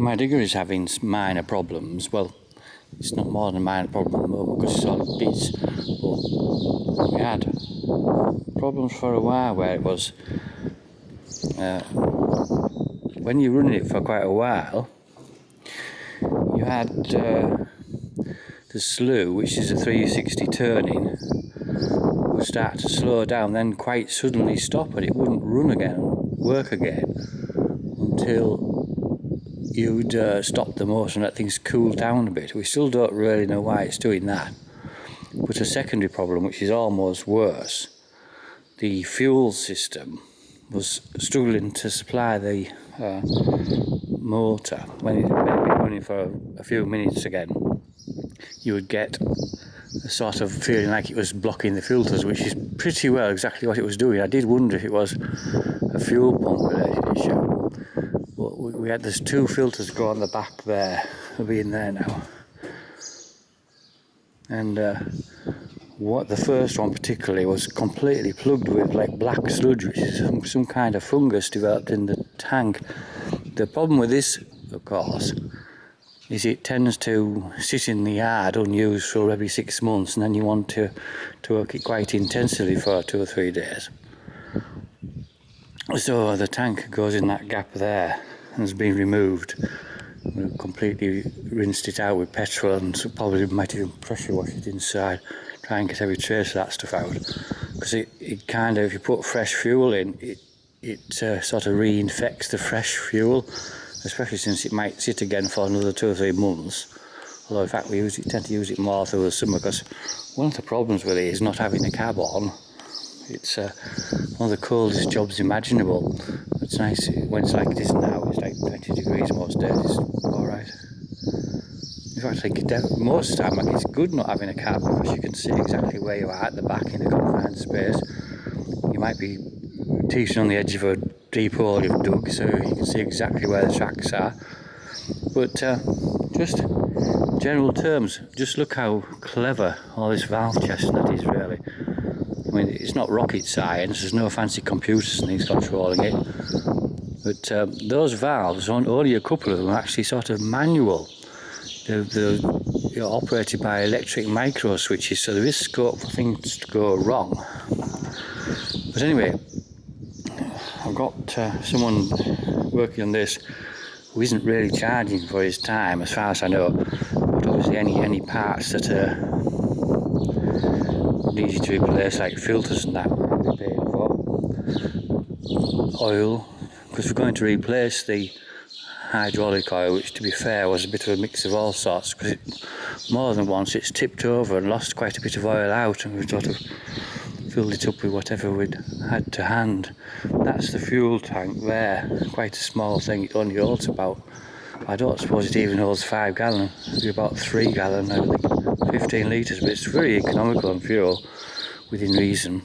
My digger is having minor problems. Well, it's not more than a minor problem at the moment because it's all in bits. But we had problems for a while where it was when you're running it for quite a while, you had the slew, which is a 360 turning, would start to slow down, then quite suddenly stop, and it wouldn't work again until you'd stop the motor and let things cool down a bit. We still don't really know why it's doing that. But a secondary problem, which is almost worse, the fuel system was struggling to supply the motor. When it'd been running for a few minutes again, you would get a sort of feeling like it was blocking the filters, which is pretty well exactly what it was doing. I did wonder if it was a fuel pump related issue. But we had those two filters go on the back there, they'll be in there now. And what the first one particularly was completely plugged with like black sludge, which is some kind of fungus developed in the tank. The problem with this, of course, is it tends to sit in the yard unused for every 6 months, and then you want to work it quite intensely for 2 or 3 days. So the tank goes in that gap there and has been removed. We've completely rinsed it out with petrol and probably might even pressure wash it inside, try and get every trace of that stuff out. Because it kind of, if you put fresh fuel in, it sort of reinfects the fresh fuel, especially since it might sit again for another 2 or 3 months. Although in fact we tend to use it more through the summer, because one of the problems with it is not having a cab on. It's one of the coldest jobs imaginable. It's nice when it's like it is now. It's like 20 degrees most days. It's alright. In fact, I think most of the time it's good not having a cab, because you can see exactly where you are at the back in a confined space. You might be teaching on the edge of a deep hole you've dug, so you can see exactly where the tracks are. But just general terms, just look how clever all this valve chestnut is, really. I mean, it's not rocket science, there's no fancy computers and things controlling it. But those valves, only a couple of them are actually sort of manual. They're operated by electric micro switches, so there is scope for things to go wrong. But anyway, I've got someone working on this who isn't really charging for his time, as far as I know. But obviously any parts that are needed to replace, like filters and that, we'll be paying for. Oil, because we're going to replace the hydraulic oil, which to be fair was a bit of a mix of all sorts, because more than once it's tipped over and lost quite a bit of oil out, and we've sort of filled it up with whatever we'd had to hand. That's the fuel tank there, quite a small thing. It only holds about, I don't suppose it even holds 5 gallon, it'll be about 3 gallon, I think 15 litres, but it's very economical on fuel within reason.